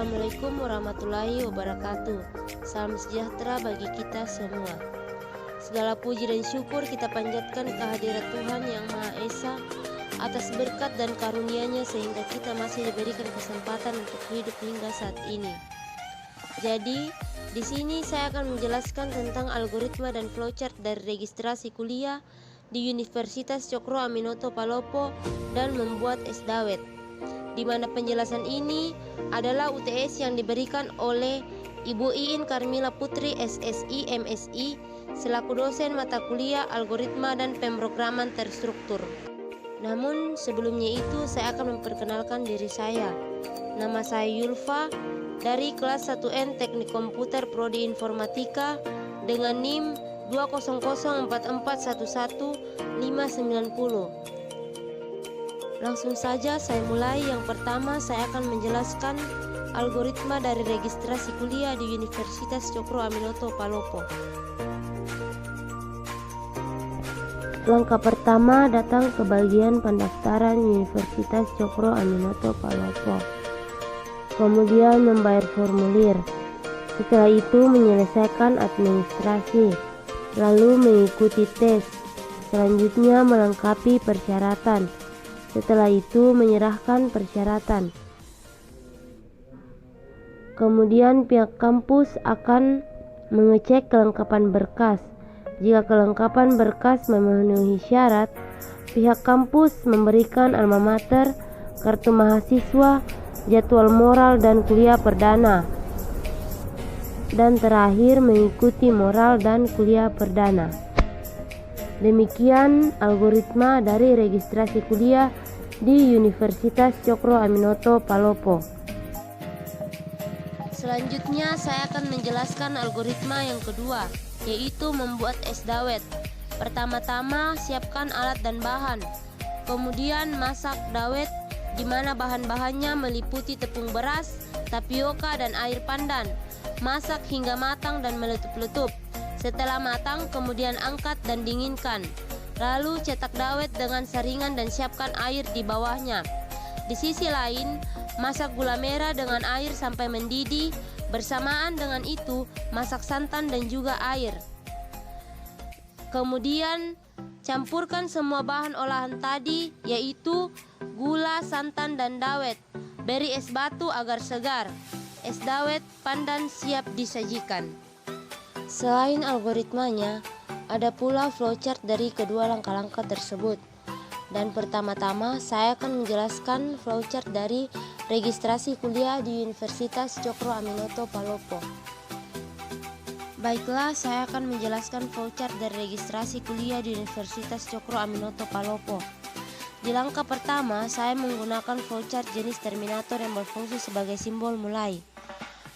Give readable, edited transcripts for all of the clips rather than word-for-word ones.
Assalamualaikum warahmatullahi wabarakatuh. Salam sejahtera bagi kita semua. Segala puji dan syukur kita panjatkan kehadirat Tuhan Yang Maha Esa atas berkat dan karunia-Nya sehingga kita masih diberikan kesempatan untuk hidup hingga saat ini. Jadi, di sini saya akan menjelaskan tentang algoritma dan flowchart dari registrasi kuliah di Universitas Cokro Aminoto Palopo dan membuat S-Dawet, di mana penjelasan ini adalah UTS yang diberikan oleh Ibu Iin Karmila Putri SSI MSI selaku dosen mata kuliah Algoritma dan Pemrograman Terstruktur. Namun sebelumnya itu saya akan memperkenalkan diri saya. Nama saya Yulfa dari kelas 1N Teknik Komputer Prodi Informatika dengan NIM 20044111590. Langsung saja saya mulai. Yang pertama saya akan menjelaskan algoritma dari registrasi kuliah di Universitas Cokro Aminoto Palopo. Langkah pertama datang ke bagian pendaftaran Universitas Cokro Aminoto Palopo. Kemudian membayar formulir. Setelah itu menyelesaikan administrasi, lalu mengikuti tes. Selanjutnya melengkapi persyaratan. Setelah itu menyerahkan persyaratan. Kemudian pihak kampus akan mengecek kelengkapan berkas. Jika kelengkapan berkas memenuhi syarat, pihak kampus memberikan alma mater, kartu mahasiswa, jadwal moral dan kuliah perdana. Dan terakhir mengikuti moral dan kuliah perdana. Demikian algoritma dari registrasi kuliah di Universitas Cokro Aminoto Palopo. Selanjutnya saya akan menjelaskan algoritma yang kedua, yaitu membuat S-Dawet. Pertama-tama siapkan alat dan bahan. Kemudian masak dawet, di mana bahan-bahannya meliputi tepung beras, tapioka dan air pandan. Masak hingga matang dan meletup-letup. Setelah matang, kemudian angkat dan dinginkan. Lalu cetak dawet dengan saringan dan siapkan air di bawahnya. Di sisi lain, masak gula merah dengan air sampai mendidih. Bersamaan dengan itu, masak santan dan juga air. Kemudian, campurkan semua bahan olahan tadi, yaitu gula, santan, dan dawet. Beri es batu agar segar. Es dawet pandan siap disajikan. Selain algoritmanya, ada pula flowchart dari kedua langkah-langkah tersebut. Dan pertama-tama saya akan menjelaskan flowchart dari registrasi kuliah di Universitas Cokro Aminoto Palopo. Baiklah, saya akan menjelaskan flowchart dari registrasi kuliah di Universitas Cokro Aminoto Palopo. Di langkah pertama, saya menggunakan flowchart jenis terminator yang berfungsi sebagai simbol mulai.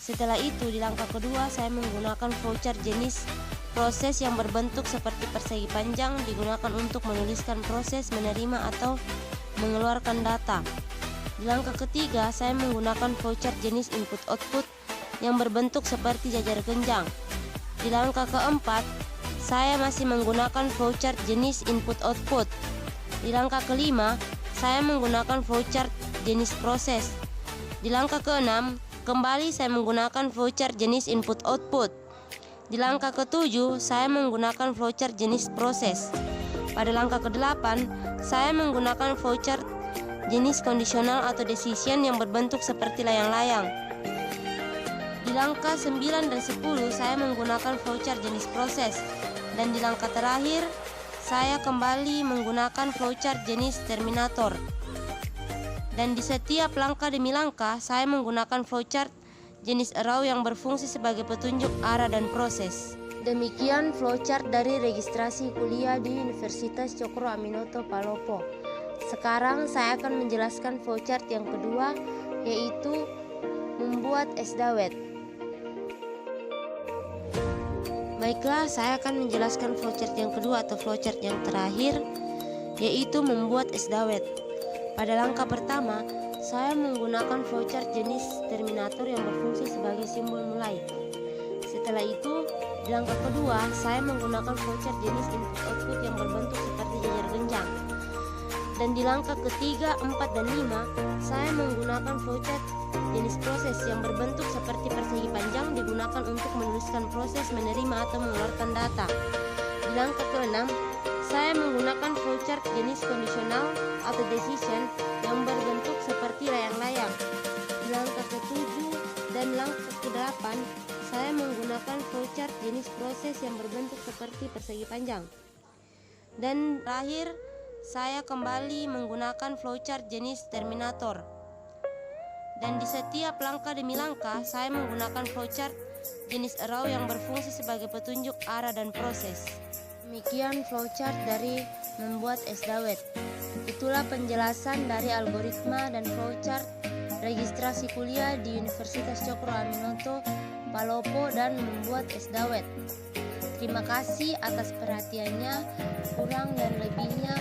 Setelah itu, di langkah kedua, saya menggunakan flowchart jenis proses yang berbentuk seperti persegi panjang digunakan untuk menuliskan proses, menerima atau mengeluarkan data. Di langkah ketiga, saya menggunakan flowchart jenis input-output yang berbentuk seperti jajar genjang. Di langkah keempat, saya masih menggunakan flowchart jenis input-output. Di langkah kelima, saya menggunakan flowchart jenis proses. Di langkah keenam, kembali saya menggunakan flowchart jenis input-output. Di langkah ketujuh, saya menggunakan flowchart jenis proses. Pada langkah ke-8, saya menggunakan flowchart jenis kondisional atau decision yang berbentuk seperti layang-layang. Di langkah 9 dan 10, saya menggunakan flowchart jenis proses. Dan di langkah terakhir, saya kembali menggunakan flowchart jenis terminator. Dan di setiap langkah demi langkah, saya menggunakan flowchart jenis arrow yang berfungsi sebagai petunjuk arah dan proses. Demikian flowchart dari registrasi kuliah di Universitas Cokro Aminoto Palopo. Sekarang saya akan menjelaskan flowchart yang kedua, yaitu membuat S-Dawet. Baiklah, saya akan menjelaskan flowchart yang kedua atau flowchart yang terakhir, yaitu membuat S-Dawet. Pada langkah pertama, saya menggunakan flowchart jenis terminator yang berfungsi sebagai simbol mulai. Setelah itu, di langkah kedua, saya menggunakan flowchart jenis input-output yang berbentuk seperti jajar genjang. Dan di langkah ketiga, 4, dan 5, saya menggunakan flowchart jenis proses yang berbentuk seperti persegi panjang digunakan untuk menuliskan proses menerima atau mengeluarkan data. Di langkah ke-6, saya menggunakan flowchart jenis kondisional atau decision yang berbentuk seperti layang-layang. Di langkah ke-7 dan langkah ke-8, saya menggunakan flowchart jenis proses yang berbentuk seperti persegi panjang. Dan terakhir, saya kembali menggunakan flowchart jenis terminator. Dan di setiap langkah demi langkah, saya menggunakan flowchart jenis arrow yang berfungsi sebagai petunjuk arah dan proses. Demikian flowchart dari membuat SDAWET. Itulah penjelasan dari algoritma dan flowchart registrasi kuliah di Universitas Cokro Aminoto Palopo dan membuat SDAWET. Terima kasih atas perhatiannya. Kurang dan lebihnya